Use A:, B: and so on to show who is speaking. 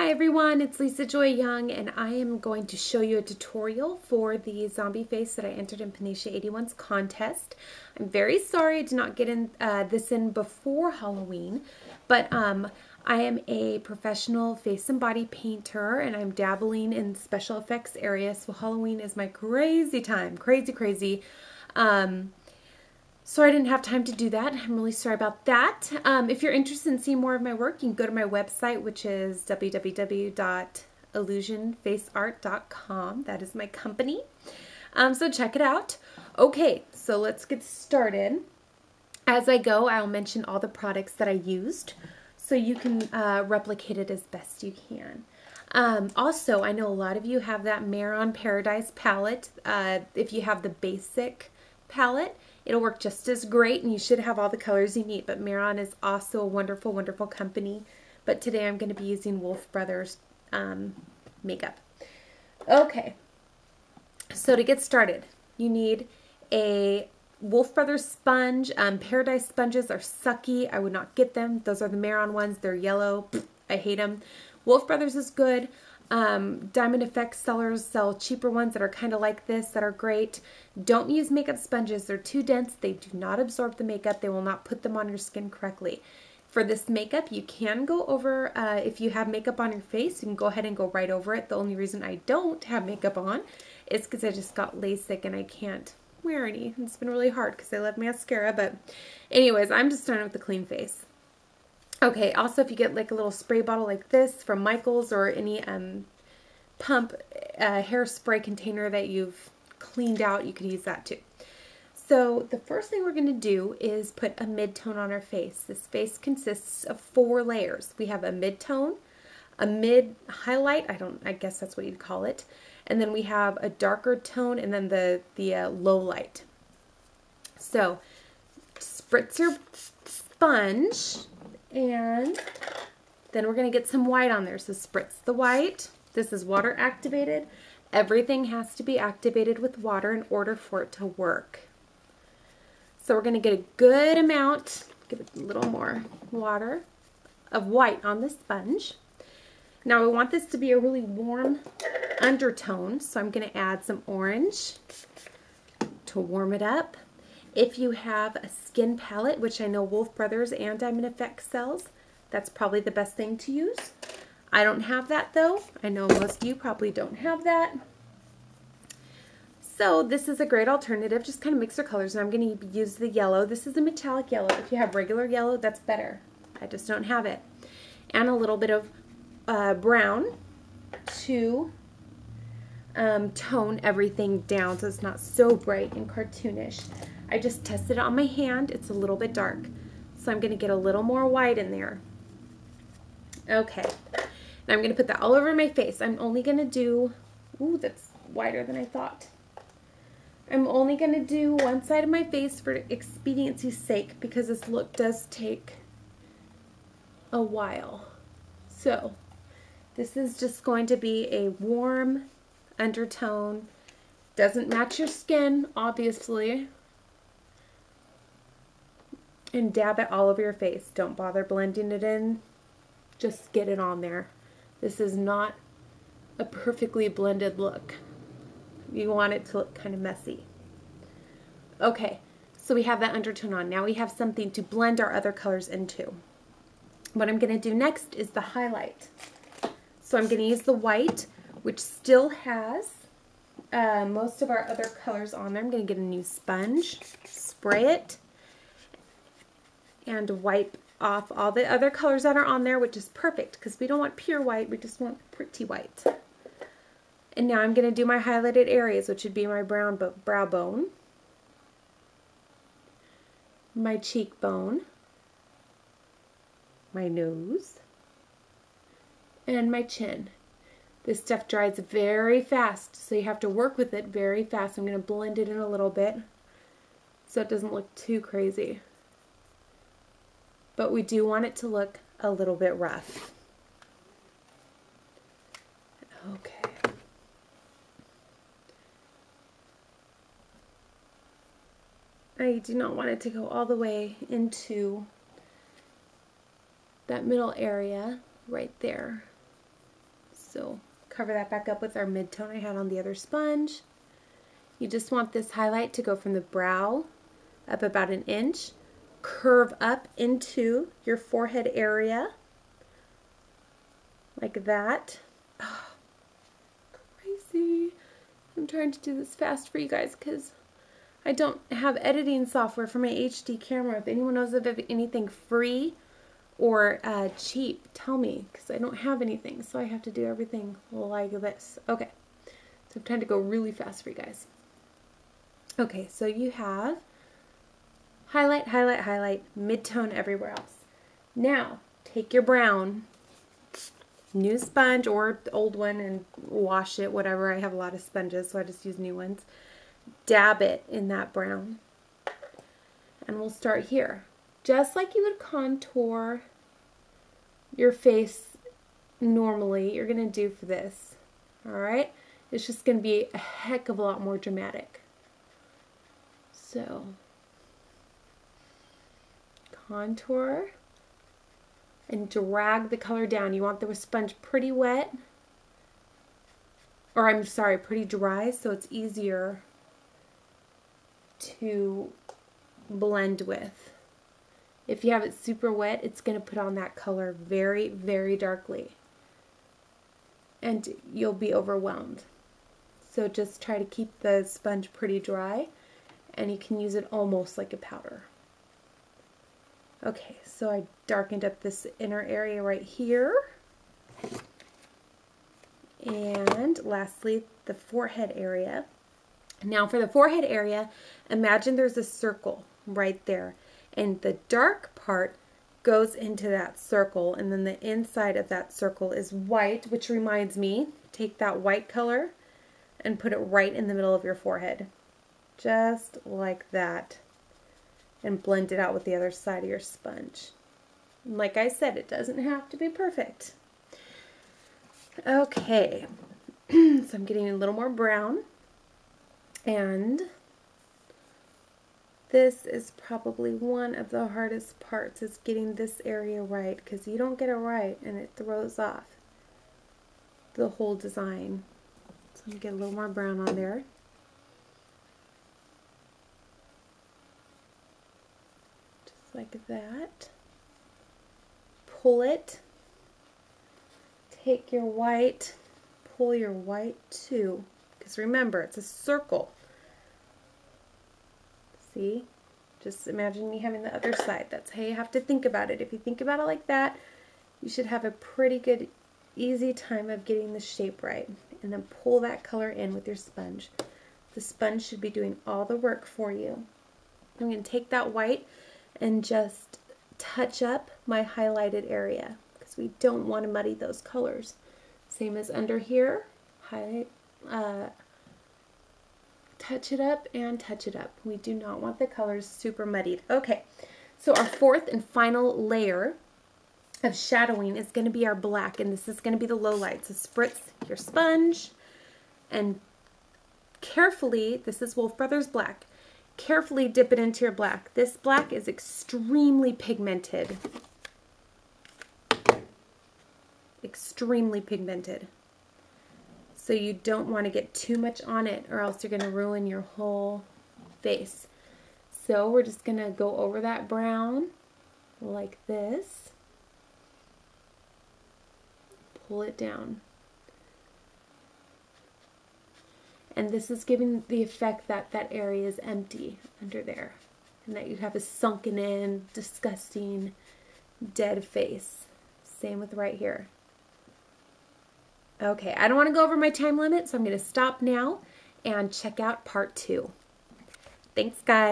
A: Hi everyone, it's Lisa Joy Young and I am going to show you a tutorial for the zombie face that I entered in Panisha 81's contest. I'm very sorry I did not get this in before Halloween, but I am a professional face and body painter and I'm dabbling in special effects area, so Halloween is my crazy time, crazy. Sorry I didn't have time to do that. I'm really sorry about that. If you're interested in seeing more of my work, you can go to my website, which is www.illusionfaceart.com. That is my company. So check it out. Okay, so let's get started. As I go, I'll mention all the products that I used so you can replicate it as best you can. Also, I know a lot of you have that Mehron Paradise palette. If you have the basic palette, it'll work just as great and you should have all the colors you need, but Mehron is also a wonderful company. But today I'm going to be using Wolfe Brothers makeup. Okay, so to get started, you need a Wolfe Brothers sponge. Paradise sponges are sucky. I would not get them. Those are the Mehron ones. They're yellow. I hate them. Wolfe Brothers is good. Diamond Effects sellers sell cheaper ones that are kind of like this that are great. Don't use makeup sponges. They're too dense. They do not absorb the makeup. They will not put them on your skin correctly. For this makeup, you can go over, if you have makeup on your face, you can go ahead and go right over it. The only reason I don't have makeup on is because I just got LASIK and I can't wear any. It's been really hard because I love mascara, but anyways, I'm just starting with a clean face. Okay, also if you get like a little spray bottle like this from Michael's or any pump hairspray container that you've cleaned out, you could use that too. So the first thing we're going to do is put a mid-tone on our face. This face consists of 4 layers. We have a mid-tone, a mid-highlight, I guess that's what you'd call it, and then we have a darker tone and then the low light. So spritz your sponge and then we're going to get some white on there. So spritz the white. This is water activated. Everything has to be activated with water in order for it to work. So we're going to get a good amount, give it a little more water, of white on the sponge. Now we want this to be a really warm undertone, so I'm going to add some orange to warm it up. If you have a skin palette, which I know Wolfe Brothers and Diamond Effects sells, that's probably the best thing to use. I don't have that though. I know most of you probably don't have that. So this is a great alternative. Just kind of mix your colors. And I'm going to use the yellow. This is a metallic yellow. If you have regular yellow, that's better. I just don't have it. And a little bit of brown to tone everything down so it's not so bright and cartoonish. I just tested it on my hand. It's a little bit dark. So I'm going to get a little more white in there. Okay. Now I'm going to put that all over my face. I'm only going to do, ooh, that's wider than I thought. I'm only going to do one side of my face for expediency's sake because this look does take a while. So this is just going to be a warm undertone. Doesn't match your skin, obviously. And dab it all over your face. Don't bother blending it in. Just get it on there. This is not a perfectly blended look. You want it to look kind of messy. Okay, so we have that undertone on. Now we have something to blend our other colors into. What I'm going to do next is the highlight. So I'm going to use the white, which still has most of our other colors on there. I'm going to get a new sponge, spray it, and wipe off all the other colors that are on there, which is perfect because we don't want pure white, we just want pretty white. And now I'm going to do my highlighted areas, which would be my brow bone, my cheekbone, my nose, and my chin. This stuff dries very fast, so you have to work with it very fast. I'm going to blend it in a little bit so it doesn't look too crazy. But we do want it to look a little bit rough. Okay. I do not want it to go all the way into that middle area right there. So cover that back up with our mid-tone I had on the other sponge. You just want this highlight to go from the brow up about an inch, curve up into your forehead area, like that. Oh, crazy. I'm trying to do this fast for you guys because I don't have editing software for my HD camera. If anyone knows of anything free or cheap, tell me, because I don't have anything, so I have to do everything like this. Okay, so I'm trying to go really fast for you guys. Okay, so you have highlight, highlight, highlight, mid-tone everywhere else. Now, take your brown, new sponge or old one, and wash it, whatever. I have a lot of sponges, so I just use new ones. Dab it in that brown. And we'll start here. Just like you would contour your face normally, you're going to do for this. Alright? It's just going to be a heck of a lot more dramatic. So, contour and drag the color down. You want the sponge pretty wet, or I'm sorry, pretty dry, so it's easier to blend with. If you have it super wet, it's going to put on that color very, very darkly, and you'll be overwhelmed. So just try to keep the sponge pretty dry, and you can use it almost like a powder. Okay, so I darkened up this inner area right here. And lastly, the forehead area. Now for the forehead area, imagine there's a circle right there. And the dark part goes into that circle, and then the inside of that circle is white, which reminds me, take that white color and put it right in the middle of your forehead. Just like that. And blend it out with the other side of your sponge. And like I said, it doesn't have to be perfect. Okay, so I'm getting a little more brown, and this is probably one of the hardest parts, is getting this area right, because you don't get it right and it throws off the whole design. So I'm going to get a little more brown on there. Like that. Pull it. Take your white. Pull your white too. Because remember, it's a circle. See? Just imagine me having the other side. That's how you have to think about it. If you think about it like that, you should have a pretty good, easy time of getting the shape right. And then pull that color in with your sponge. The sponge should be doing all the work for you. I'm going to take that white and just touch up my highlighted area, because we don't want to muddy those colors. Same as under here, highlight, touch it up and touch it up. We do not want the colors super muddied. Okay, so our fourth and final layer of shadowing is going to be our black, and this is going to be the low light. So spritz your sponge and carefully, this is Wolfe Brothers black, carefully dip it into your black. This black is extremely pigmented. Extremely pigmented. So you don't want to get too much on it, or else you're going to ruin your whole face. So we're just going to go over that brown like this. Pull it down. And this is giving the effect that that area is empty under there, and that you have a sunken in, disgusting, dead face. Same with right here. Okay, I don't want to go over my time limit, so I'm going to stop now and check out part 2. Thanks, guys.